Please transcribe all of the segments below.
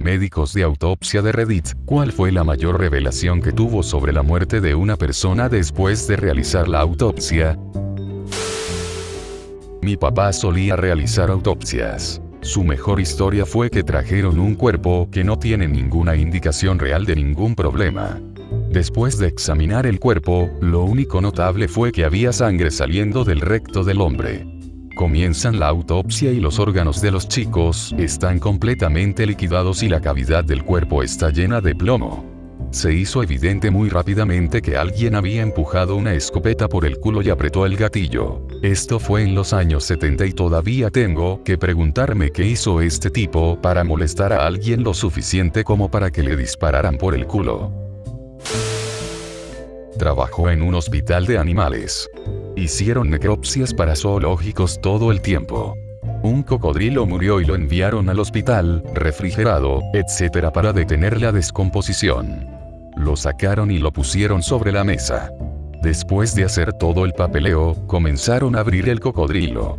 Médicos de autopsia de Reddit, ¿cuál fue la mayor revelación que tuvo sobre la muerte de una persona después de realizar la autopsia? Mi papá solía realizar autopsias. Su mejor historia fue que trajeron un cuerpo que no tiene ninguna indicación real de ningún problema. Después de examinar el cuerpo, lo único notable fue que había sangre saliendo del recto del hombre. Comienzan la autopsia y los órganos de los chicos están completamente liquidados y la cavidad del cuerpo está llena de plomo. Se hizo evidente muy rápidamente que alguien había empujado una escopeta por el culo y apretó el gatillo. Esto fue en los años 70 y todavía tengo que preguntarme qué hizo este tipo para molestar a alguien lo suficiente como para que le dispararan por el culo. Trabajó en un hospital de animales. Hicieron necropsias para zoológicos todo el tiempo. Un cocodrilo murió y lo enviaron al hospital, refrigerado, etc. para detener la descomposición. Lo sacaron y lo pusieron sobre la mesa. Después de hacer todo el papeleo, comenzaron a abrir el cocodrilo.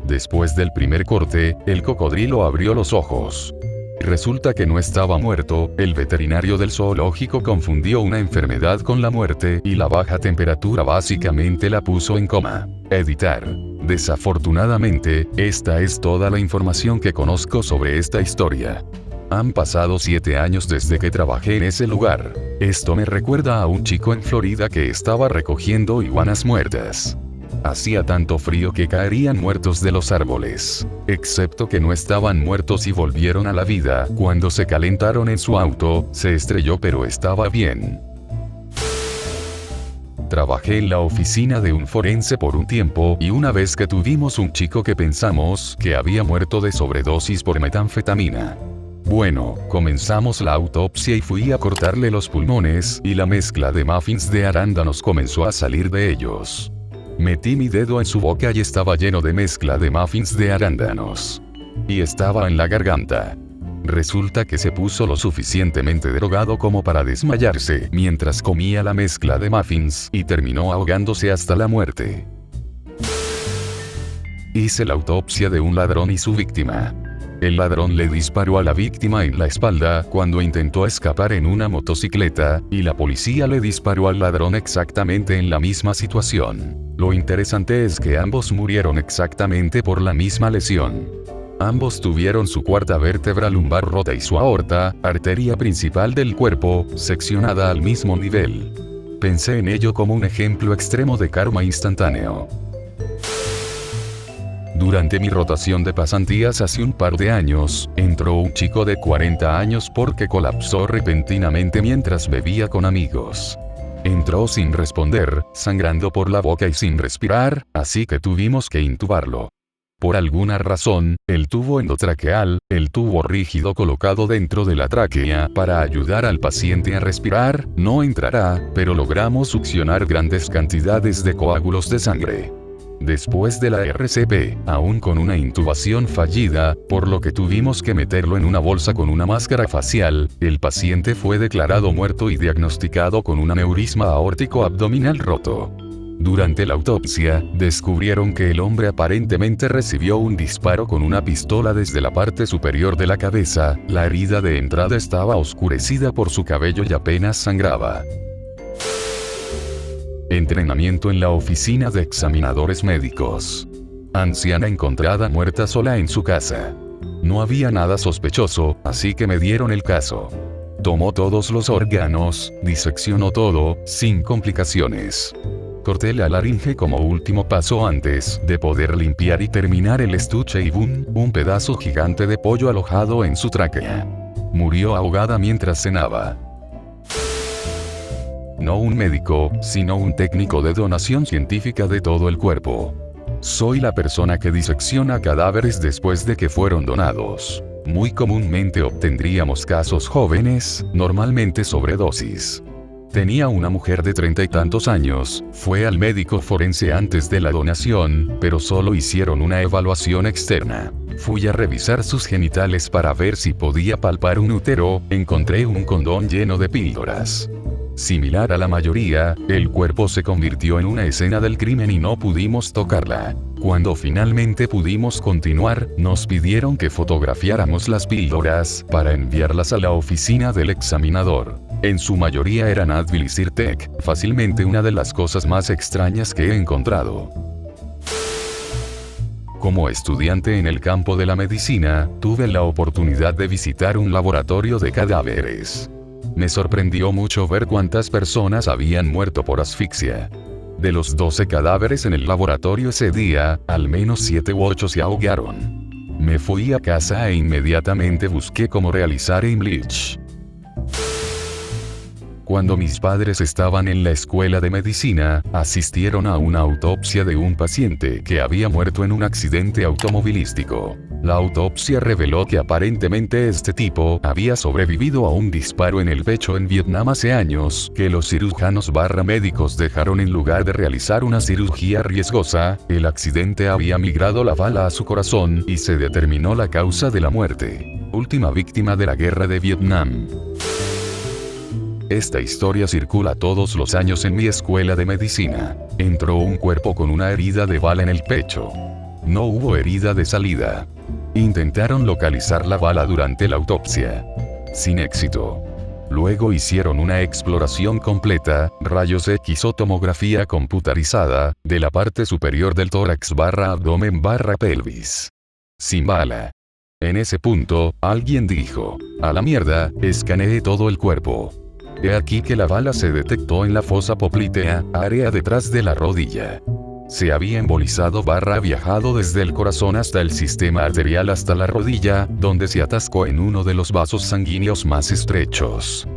Después del primer corte, el cocodrilo abrió los ojos. Resulta que no estaba muerto, el veterinario del zoológico confundió una enfermedad con la muerte y la baja temperatura básicamente la puso en coma. Editar. Desafortunadamente, esta es toda la información que conozco sobre esta historia. Han pasado 7 años desde que trabajé en ese lugar. Esto me recuerda a un chico en Florida que estaba recogiendo iguanas muertas. Hacía tanto frío que caerían muertos de los árboles. Excepto que no estaban muertos y volvieron a la vida. Cuando se calentaron en su auto, se estrelló pero estaba bien. Trabajé en la oficina de un forense por un tiempo y una vez que tuvimos un chico que pensamos que había muerto de sobredosis por metanfetamina. Bueno, comenzamos la autopsia y fui a cortarle los pulmones y la mezcla de muffins de arándanos comenzó a salir de ellos. Metí mi dedo en su boca y estaba lleno de mezcla de muffins de arándanos. Y estaba en la garganta. Resulta que se puso lo suficientemente drogado como para desmayarse mientras comía la mezcla de muffins y terminó ahogándose hasta la muerte. Hice la autopsia de un ladrón y su víctima. El ladrón le disparó a la víctima en la espalda cuando intentó escapar en una motocicleta, y la policía le disparó al ladrón exactamente en la misma situación. Lo interesante es que ambos murieron exactamente por la misma lesión. Ambos tuvieron su cuarta vértebra lumbar rota y su aorta, arteria principal del cuerpo, seccionada al mismo nivel. Pensé en ello como un ejemplo extremo de karma instantáneo. Durante mi rotación de pasantías hace un par de años, entró un chico de 40 años porque colapsó repentinamente mientras bebía con amigos. Entró sin responder, sangrando por la boca y sin respirar, así que tuvimos que intubarlo. Por alguna razón, el tubo endotraqueal, el tubo rígido colocado dentro de la tráquea para ayudar al paciente a respirar, no entrará, pero logramos succionar grandes cantidades de coágulos de sangre. Después de la RCP, aún con una intubación fallida, por lo que tuvimos que meterlo en una bolsa con una máscara facial, el paciente fue declarado muerto y diagnosticado con un aneurisma aórtico abdominal roto. Durante la autopsia, descubrieron que el hombre aparentemente recibió un disparo con una pistola desde la parte superior de la cabeza, la herida de entrada estaba oscurecida por su cabello y apenas sangraba. Entrenamiento en la oficina de examinadores médicos. Anciana encontrada muerta sola en su casa. No había nada sospechoso, así que me dieron el caso. Tomó todos los órganos, diseccionó todo, sin complicaciones. Corté la laringe como último paso antes de poder limpiar y terminar el estuche y ¡bum!, un pedazo gigante de pollo alojado en su tráquea. Murió ahogada mientras cenaba. No un médico, sino un técnico de donación científica de todo el cuerpo. Soy la persona que disecciona cadáveres después de que fueron donados. Muy comúnmente obtendríamos casos jóvenes, normalmente sobredosis. Tenía una mujer de 30 y tantos años, fue al médico forense antes de la donación, pero solo hicieron una evaluación externa. Fui a revisar sus genitales para ver si podía palpar un útero, encontré un condón lleno de píldoras. Similar a la mayoría, el cuerpo se convirtió en una escena del crimen y no pudimos tocarla. Cuando finalmente pudimos continuar, nos pidieron que fotografiáramos las píldoras para enviarlas a la oficina del examinador. En su mayoría eran Advil y Zyrtec, fácilmente una de las cosas más extrañas que he encontrado. Como estudiante en el campo de la medicina, tuve la oportunidad de visitar un laboratorio de cadáveres. Me sorprendió mucho ver cuántas personas habían muerto por asfixia. De los 12 cadáveres en el laboratorio ese día, al menos 7 u 8 se ahogaron. Me fui a casa e inmediatamente busqué cómo realizar Heimlich. Cuando mis padres estaban en la escuela de medicina, asistieron a una autopsia de un paciente que había muerto en un accidente automovilístico. La autopsia reveló que aparentemente este tipo había sobrevivido a un disparo en el pecho en Vietnam hace años, que los cirujanos médicos dejaron en lugar de realizar una cirugía riesgosa. El accidente había migrado la bala a su corazón y se determinó la causa de la muerte. Última víctima de la guerra de Vietnam. Esta historia circula todos los años en mi escuela de medicina. Entró un cuerpo con una herida de bala en el pecho. No hubo herida de salida. Intentaron localizar la bala durante la autopsia. Sin éxito. Luego hicieron una exploración completa, rayos X o tomografía computarizada, de la parte superior del tórax abdomen pelvis. Sin bala. En ese punto, alguien dijo, a la mierda, escaneé todo el cuerpo. He aquí que la bala se detectó en la fosa poplitea, área detrás de la rodilla. Se había embolizado viajado desde el corazón hasta el sistema arterial hasta la rodilla, donde se atascó en uno de los vasos sanguíneos más estrechos.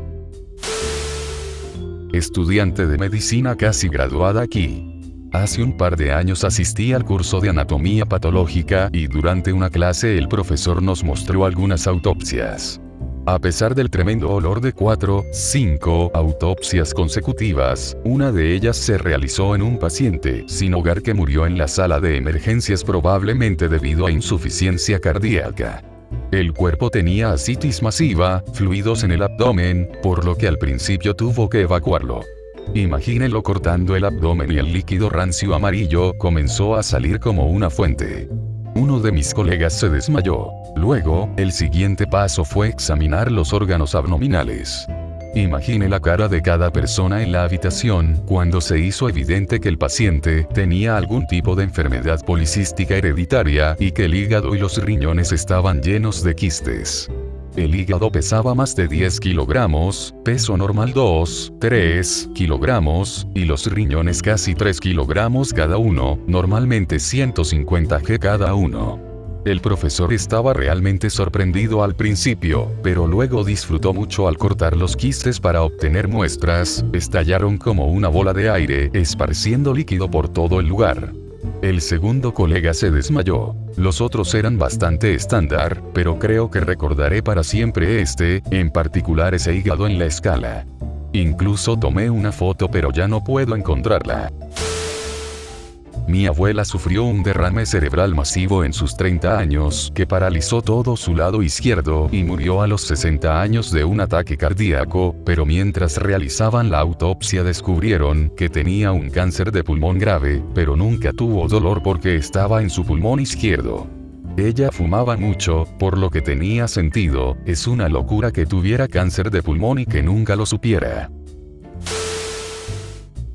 Estudiante de medicina casi graduada aquí. Hace un par de años asistí al curso de anatomía patológica y durante una clase el profesor nos mostró algunas autopsias. A pesar del tremendo olor de 4, 5 autopsias consecutivas, una de ellas se realizó en un paciente sin hogar que murió en la sala de emergencias probablemente debido a insuficiencia cardíaca. El cuerpo tenía ascitis masiva, fluidos en el abdomen, por lo que al principio tuvo que evacuarlo. Imagínelo cortando el abdomen y el líquido rancio amarillo comenzó a salir como una fuente. Uno de mis colegas se desmayó. Luego, el siguiente paso fue examinar los órganos abdominales. Imagine la cara de cada persona en la habitación cuando se hizo evidente que el paciente tenía algún tipo de enfermedad policística hereditaria y que el hígado y los riñones estaban llenos de quistes. El hígado pesaba más de 10 kilogramos, peso normal 2, 3 kilogramos, y los riñones casi 3 kilogramos cada uno, normalmente 150 g cada uno. El profesor estaba realmente sorprendido al principio, pero luego disfrutó mucho al cortar los quistes para obtener muestras, estallaron como una bola de aire, esparciendo líquido por todo el lugar. El segundo colega se desmayó. Los otros eran bastante estándar, pero creo que recordaré para siempre en particular ese hígado en la escala. Incluso tomé una foto pero ya no puedo encontrarla. Mi abuela sufrió un derrame cerebral masivo en sus 30 años que paralizó todo su lado izquierdo y murió a los 60 años de un ataque cardíaco, pero mientras realizaban la autopsia descubrieron que tenía un cáncer de pulmón grave, pero nunca tuvo dolor porque estaba en su pulmón izquierdo. Ella fumaba mucho, por lo que tenía sentido, es una locura que tuviera cáncer de pulmón y que nunca lo supiera.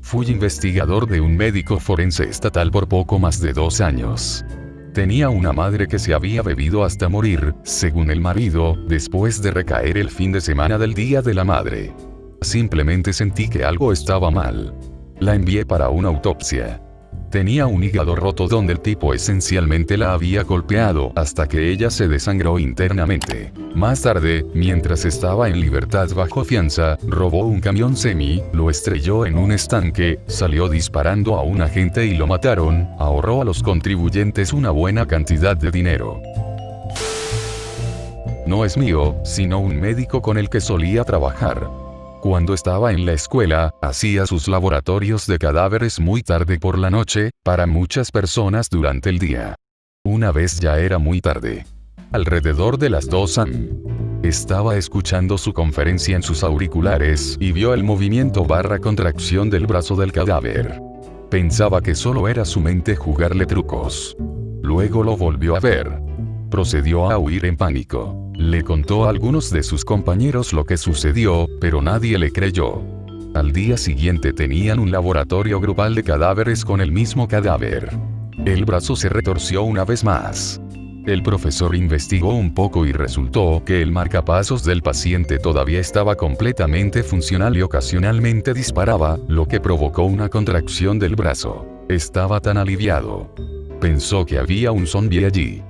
Fui investigador de un médico forense estatal por poco más de 2 años. Tenía una madre que se había bebido hasta morir, según el marido, después de recaer el fin de semana del Día de la Madre. Simplemente sentí que algo estaba mal. La envié para una autopsia. Tenía un hígado roto donde el tipo esencialmente la había golpeado hasta que ella se desangró internamente. Más tarde, mientras estaba en libertad bajo fianza, robó un camión semi, lo estrelló en un estanque, salió disparando a un agente y lo mataron, ahorró a los contribuyentes una buena cantidad de dinero. No es mío, sino un médico con el que solía trabajar. Cuando estaba en la escuela, hacía sus laboratorios de cadáveres muy tarde por la noche, para muchas personas durante el día. Una vez ya era muy tarde. Alrededor de las 2 am. Estaba escuchando su conferencia en sus auriculares y vio el movimiento / contracción del brazo del cadáver. Pensaba que solo era su mente jugarle trucos. Luego lo volvió a ver. Procedió a huir en pánico. Le contó a algunos de sus compañeros lo que sucedió, pero nadie le creyó. Al día siguiente tenían un laboratorio grupal de cadáveres con el mismo cadáver. El brazo se retorció una vez más. El profesor investigó un poco y resultó que el marcapasos del paciente todavía estaba completamente funcional y ocasionalmente disparaba, lo que provocó una contracción del brazo. Estaba tan aliviado. Pensó que había un zombi allí.